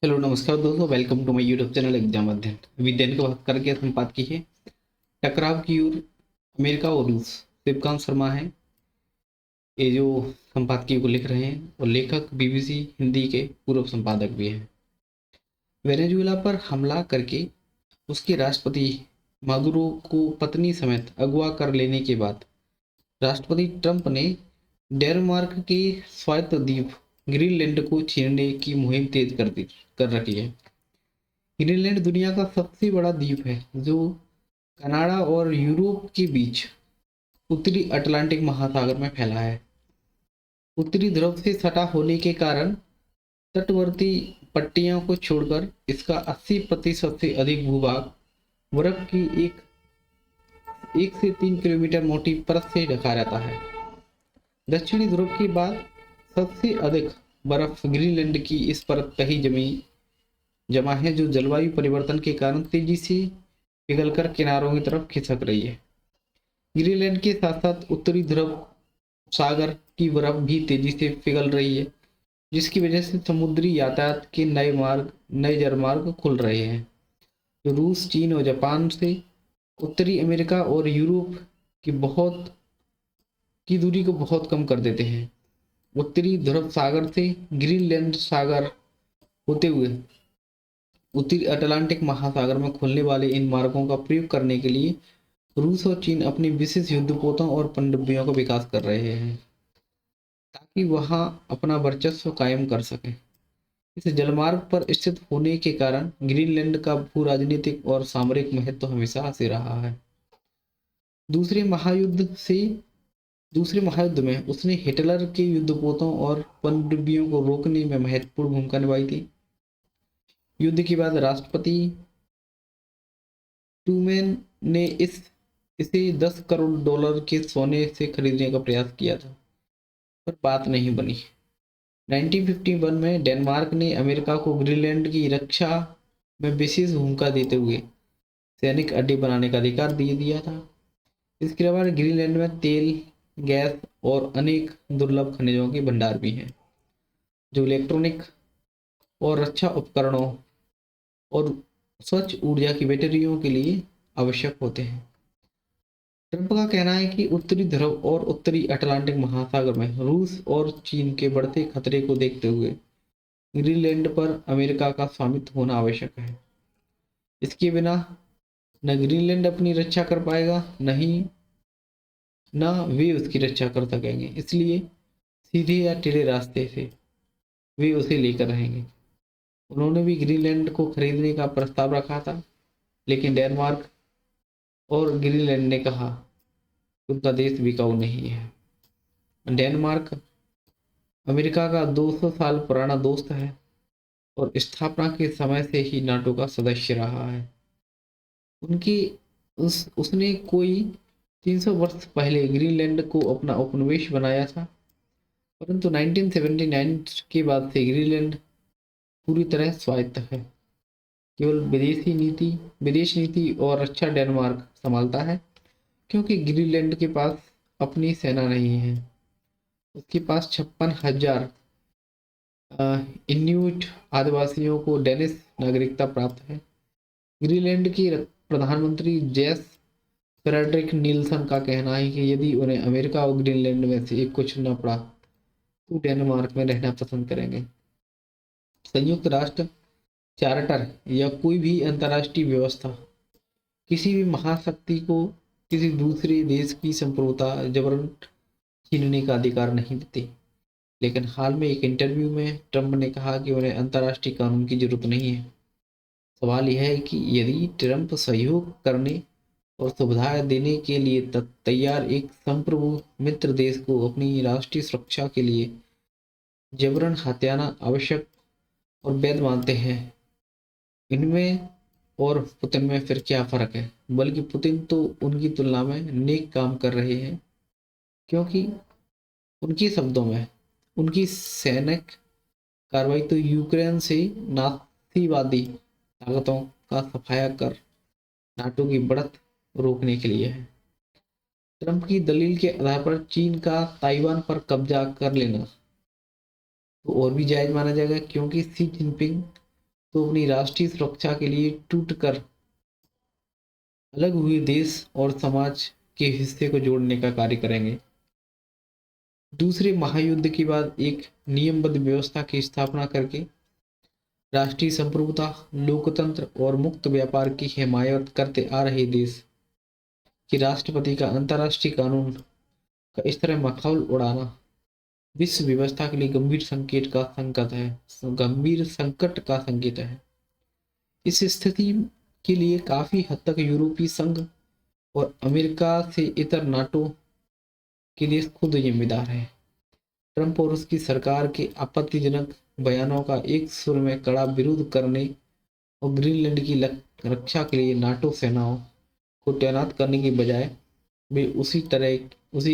Hello नमस्कार दोस्तों, welcome to my YouTube channel exam अध्ययन। विद्यान की बात करके संपाद की है टकराव की ओर अमेरिका और रूस। शिवकांत शर्मा है ये जो संपादकीय को लिख रहे हैं, और लेखक बीबीसी हिंदी के पूर्व संपादक भी हैं। वेनेजुएला पर हमला करके उसके राष्ट्रपति मादुरो को पत्नी समेत अगवा कर लेने के बाद राष्ट्रपति ट्रंप ने डेनमार्क के स्वायत्त द्वीप ग्रीनलैंड को छीनने की मुहिम तेज कर रखी है। ग्रीनलैंड दुनिया का सबसे बड़ा द्वीप है जो कनाडा और यूरोप के बीच उत्तरी अटलांटिक महासागर में फैला है। उत्तरी ध्रुव से सटा होने के कारण तटवर्ती पट्टियों को छोड़कर इसका 80% से अधिक भूभाग बर्फ की एक से 3 किलोमीटर मोटी परत से ढका रहता है। दक्षिणी ध्रुव के बाद सबसे अधिक बर्फ ग्रीनलैंड की इस परत पर ही जमा है, जो जलवायु परिवर्तन के कारण तेजी से पिघलकर किनारों की तरफ खिसक रही है। ग्रीनलैंड के साथ साथ उत्तरी ध्रुव सागर की बर्फ भी तेजी से पिघल रही है, जिसकी वजह से समुद्री यातायात के नए जलमार्ग खुल रहे हैं, जो रूस, चीन और जापान से उत्तरी अमेरिका और यूरोप की बहुत की दूरी को बहुत कम कर देते हैं। उत्तरी ध्रुव सागर से ग्रीनलैंड सागर होते हुए उत्तरी अटलांटिक महासागर में खुलने वाले इन मार्गों का प्रयोग करने के लिए रूस और चीन अपनी विशेष युद्धपोतों और पनडुब्बियों का विकास कर रहे हैं, ताकि वहां अपना वर्चस्व कायम कर सकें। इस जलमार्ग पर स्थित होने के कारण ग्रीनलैंड का भू राजनीतिक और सामरिक महत्व हमेशा से रहा है। दूसरे महायुद्ध से दूसरे महायुद्ध में उसने हिटलर के युद्धपोतों और पनडुब्बियों को रोकने में महत्वपूर्ण भूमिका निभाई थी। युद्ध के बाद राष्ट्रपति ट्रूमैन ने इसे $10 करोड़ के सोने से खरीदने का प्रयास किया था, पर बात नहीं बनी। 1951 में डेनमार्क ने अमेरिका को ग्रीनलैंड की रक्षा में विशेष भूमिका देते हुए सैनिक अड्डे बनाने का अधिकार दे दिया था। इसके अलावा ग्रीनलैंड में तेल, गैस और अनेक दुर्लभ खनिजों के भंडार भी हैं, जो इलेक्ट्रॉनिक और रक्षा उपकरणों और स्वच्छ ऊर्जा की बैटरियों के लिए आवश्यक होते हैं। ट्रंप का कहना है कि उत्तरी ध्रुव और उत्तरी अटलांटिक महासागर में रूस और चीन के बढ़ते खतरे को देखते हुए ग्रीनलैंड पर अमेरिका का स्वामित्व होना आवश्यक है। इसके बिना न ग्रीनलैंड अपनी रक्षा कर पाएगा, नहीं न वे उसकी रक्षा कर सकेंगे। इसलिए सीधे या टेढ़े रास्ते से वे उसे लेकर रहेंगे। उन्होंने भी ग्रीनलैंड को खरीदने का प्रस्ताव रखा था, लेकिन डेनमार्क और ग्रीनलैंड ने कहा कि उनका देश बिकाऊ नहीं है। डेनमार्क अमेरिका का 200 साल पुराना दोस्त है और स्थापना के समय से ही नाटो का सदस्य रहा है। उनकी उसने कोई 300 वर्ष पहले ग्रीनलैंड को अपना उपनिवेश बनाया था, परंतु 1979 के बाद से ग्रीनलैंड पूरी तरह स्वायत्त है। केवल विदेश नीति और रक्षा डेनमार्क संभालता है, क्योंकि ग्रीनलैंड के पास अपनी सेना नहीं है। उसके पास 56,000 इन्यूट आदिवासियों को डेनिश नागरिकता प्राप्त है। ग्रीनलैंड के प्रधानमंत्री जेस फ्रेडरिक नीलसन का कहना है कि यदि उन्हें अमेरिका और ग्रीनलैंड में से एक को चुनना पड़ा तो डेनमार्क में रहना पसंद करेंगे। संयुक्त राष्ट्र चार्टर या कोई भी अंतर्राष्ट्रीय व्यवस्था किसी भी महाशक्ति को किसी दूसरे देश की संप्रभुता जबरन छीनने का अधिकार नहीं देती। लेकिन हाल में एक इंटरव्यू में ट्रंप ने कहा कि उन्हें अंतर्राष्ट्रीय कानून की जरूरत नहीं है। सवाल यह है कि यदि ट्रंप सहयोग करने और सुविधाएं देने के लिए तैयार एक संप्रभु मित्र देश को अपनी राष्ट्रीय सुरक्षा के लिए जबरन हथियाना आवश्यक और वैध मानते हैं, इनमें और पुतिन में फिर क्या फर्क है? बल्कि पुतिन तो उनकी तुलना में नेक काम कर रहे हैं, क्योंकि उनके शब्दों में उनकी सैनिक कार्रवाई तो यूक्रेन से नाथीवादी ताकतों का सफाया कर नाटो की बढ़त रोकने के लिए है। ट्रंप की दलील के आधार पर चीन का ताइवान पर कब्जा कर लेना तो और भी जायज माना जाएगा, क्योंकि शी जिनपिंग तो अपनी राष्ट्रीय सुरक्षा के लिए टूटकर अलग हुए देश और समाज के हिस्से को जोड़ने का कार्य करेंगे। दूसरे महायुद्ध के बाद एक नियमबद्ध व्यवस्था की स्थापना करके राष्ट्रीय संप्रभुता, लोकतंत्र और मुक्त व्यापार की हिमायत करते आ रहे देश कि राष्ट्रपति का अंतर्राष्ट्रीय कानून का इस तरह मखौल उड़ाना विश्व व्यवस्था के लिए गंभीर संकट का संकेत है। इस स्थिति के लिए काफी हद तक यूरोपीय संघ और अमेरिका से इतर नाटो के देश खुद जिम्मेदार है। ट्रंप और उसकी सरकार के आपत्तिजनक बयानों का एक सुर में कड़ा विरोध करने और ग्रीनलैंड की रक्षा के लिए नाटो सेनाओं को तैनात करने की बजाय वे उसी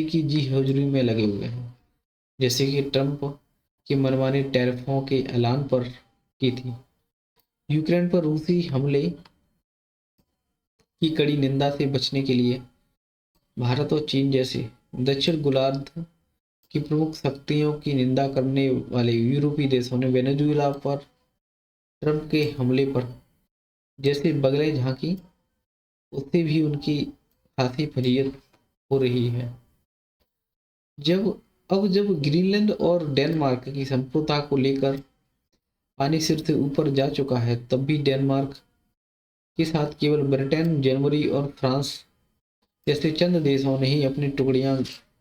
की जी हजूरी में लगे हुए हैं, जैसे कि ट्रंप की मनमानी टैरिफों के ऐलान पर की थी। यूक्रेन पर रूसी हमले की कड़ी निंदा से बचने के लिए भारत और चीन जैसे दक्षिण गोलार्ध की प्रमुख शक्तियों की निंदा करने वाले यूरोपीय देशों ने वेनेजुएला पर ट्रंप के हमले पर जैसे बगले झांकी, उससे भी उनकी खासी फजीयत हो रही है। जब ग्रीनलैंड और डेनमार्क की संप्रभुता को लेकर पानी सिर से ऊपर जा चुका है, तब भी डेनमार्क के साथ केवल ब्रिटेन, जर्मनी और फ्रांस जैसे चंद देशों ने ही अपनी टुकड़ियां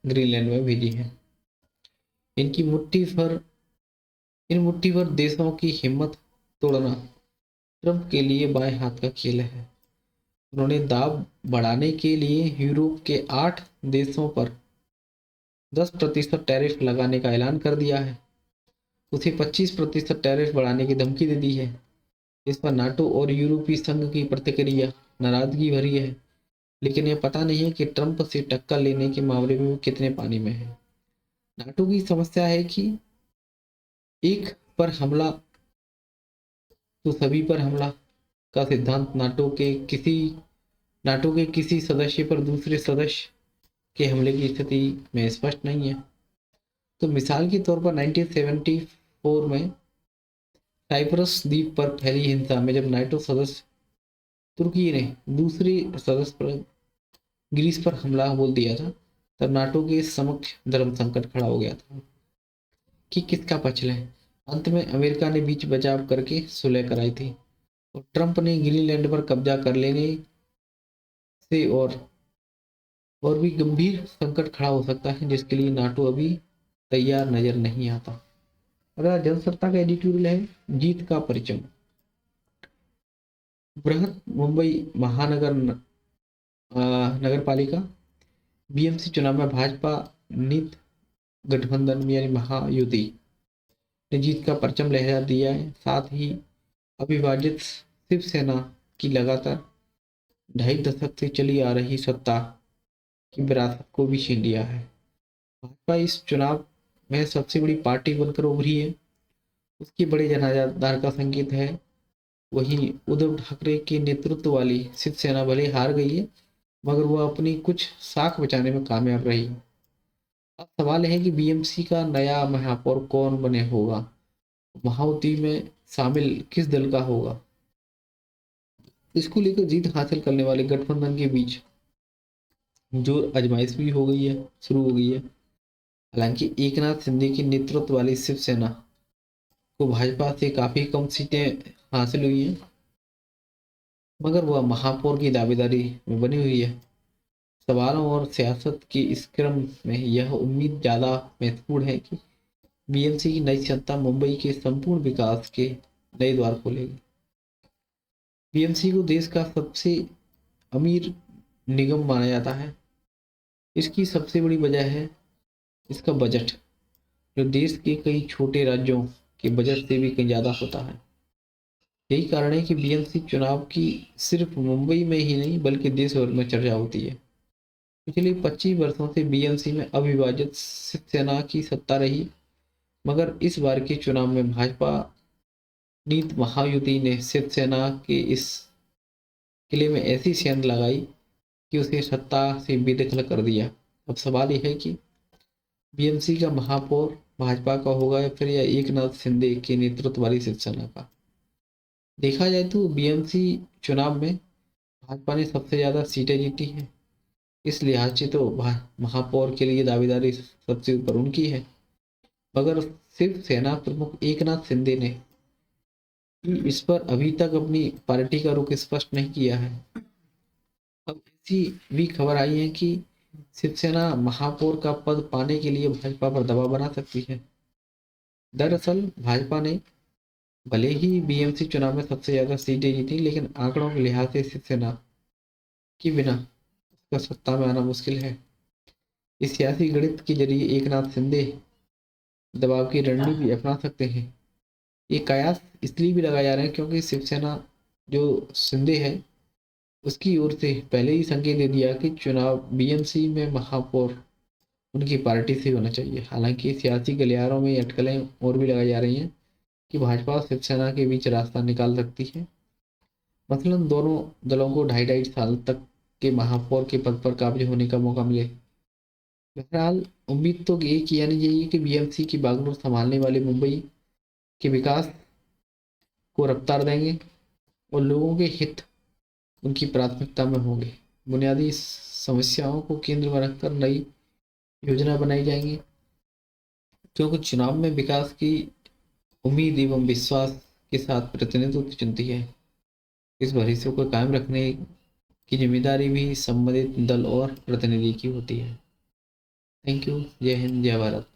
ग्रीनलैंड में भेजी हैं। इन मुट्ठी भर देशों की हिम्मत तोड़ना ट्रंप के लिए बाएं हाथ का खेल है। उन्होंने दाब बढ़ाने के लिए यूरोप के 8 देशों पर 10% टैरिफ लगाने का ऐलान कर दिया है। उसे 25% टैरिफ बढ़ाने की धमकी दे दी है। इस पर नाटो और यूरोपीय संघ की प्रतिक्रिया नाराजगी भरी है, लेकिन यह पता नहीं है कि ट्रंप से टक्कर लेने के मामले में वो कितने पानी में है। नाटो की समस्या है कि एक पर हमला तो सभी पर हमला का सिद्धांत नाटो के किसी सदस्य पर दूसरे सदस्य के हमले की स्थिति में स्पष्ट नहीं है। तो मिसाल के तौर पर 1974 में साइप्रस द्वीप पर फैली हिंसा में जब नाटो सदस्य तुर्की ने दूसरे सदस्य पर ग्रीस पर हमला बोल दिया था, तब नाटो के समक्ष धर्म संकट खड़ा हो गया था कि किसका पक्ष लें। अंत में अमेरिका ने बीच बचाव करके सुलह कराई थी और ट्रंप ने ग्रीनलैंड पर कब्जा कर लेने से और भी गंभीर संकट खड़ा हो सकता है, जिसके लिए नाटो अभी तैयार नजर नहीं आता। अगला जनसत्ता का एडिटोरियल है जीत का परिचय। बृहत मुंबई महानगर नगर पालिका बीएमसी चुनाव में भाजपा नीत गठबंधन यानी महायुति ने जीत का परचम लहरा दिया है। साथ ही अविभाजित शिवसेना की लगातार 2.5 दशक से चली आ रही सत्ता की विरासत को भी छीन लिया है। भाजपा इस चुनाव में सबसे बड़ी पार्टी बनकर उभरी है, उसकी बड़े जनाधार का संकेत है। वहीं उद्धव ठाकरे के नेतृत्व वाली शिवसेना भले हार गई है, मगर वह अपनी कुछ साख बचाने में कामयाब रही। अब सवाल है कि बीएमसी का नया महापौर कौन बने होगा, महायुति में शामिल किस दल का होगा। इसको लेकर जीत हासिल करने वाले गठबंधन के बीच जो आजमाइश भी शुरू हो गई है। हालांकि एकनाथ शिंदे के नेतृत्व वाली शिवसेना को भाजपा से काफी कम सीटें हासिल हुई हैं, मगर वह महापौर की दावेदारी में बनी हुई है। सवालों और सियासत के इस क्रम में यह उम्मीद ज्यादा महत्वपूर्ण है कि बीएमसी की नई सत्ता मुंबई के संपूर्ण विकास के नए द्वार खोलेगी। बीएमसी को देश का सबसे अमीर निगम माना जाता है। इसकी सबसे बड़ी वजह है इसका बजट, जो देश के कई छोटे राज्यों के बजट से भी कहीं ज्यादा होता है। यही कारण है कि बीएमसी चुनाव की सिर्फ मुंबई में ही नहीं बल्कि देश भर में चर्चा होती है। पिछले 25 वर्षों से बीएमसी में अविभाजित शिवसेना की सत्ता रही, मगर इस बार के चुनाव में भाजपा नीत महायुति ने शिवसेना के इस किले में ऐसी सेंध लगाई कि उसे सत्ता से बेदखल कर दिया। अब सवाल यह है कि बीएमसी का महापौर भाजपा का होगा या फिर या एकनाथ शिंदे के नेतृत्व वाली शिवसेना का। देखा जाए तो बीएमसी चुनाव में भाजपा ने सबसे ज़्यादा सीटें जीती हैं। इस लिहाज से तो महापौर के लिए दावेदारी सबसे ऊपर उनकी है। मगर शिवसेना प्रमुख एकनाथ शिंदे ने इस पर अभी तक अपनी पार्टी का रुख स्पष्ट नहीं किया है। अब ऐसी भी खबर आई है कि शिवसेना महापौर का पद पाने के लिए भाजपा पर दबाव बना सकती है। दरअसल भाजपा ने भले ही बीएमसी चुनाव में सबसे ज्यादा सीटें जीती, लेकिन आंकड़ों के लिहाज से शिवसेना के बिना उसका सत्ता में आना मुश्किल है। इस सियासी गणित के जरिए एकनाथ शिंदे दबाव की रणनीति अपना सकते हैं। ये कयास इसलिए भी लगाए जा रहे हैं क्योंकि शिवसेना जो शिंदे है उसकी ओर से पहले ही संकेत दे दिया कि चुनाव बीएमसी में महापौर उनकी पार्टी से होना चाहिए। हालांकि सियासी गलियारों में अटकलें और भी लगाई जा रही हैं कि भाजपा और शिवसेना के बीच रास्ता निकाल सकती है। मसलन दोनों दलों को 2.5-2.5 साल तक के महापौर के पद पर काबिज होने का मौका मिले। बहरहाल उम्मीद तो ये की जानी चाहिए कि बीएमसी की बागडोर संभालने वाले मुंबई के विकास को रफ्तार देंगे और लोगों के हित उनकी प्राथमिकता में होंगे। बुनियादी समस्याओं को केंद्र में रखकर नई योजना बनाई जाएंगी, क्योंकि चुनाव में विकास की उम्मीद एवं विश्वास के साथ प्रतिनिधित्व चुनती है। इस भरोसे को कायम रखने की जिम्मेदारी भी संबंधित दल और प्रतिनिधि की होती है। Thank you. जय हिंद, जय भारत।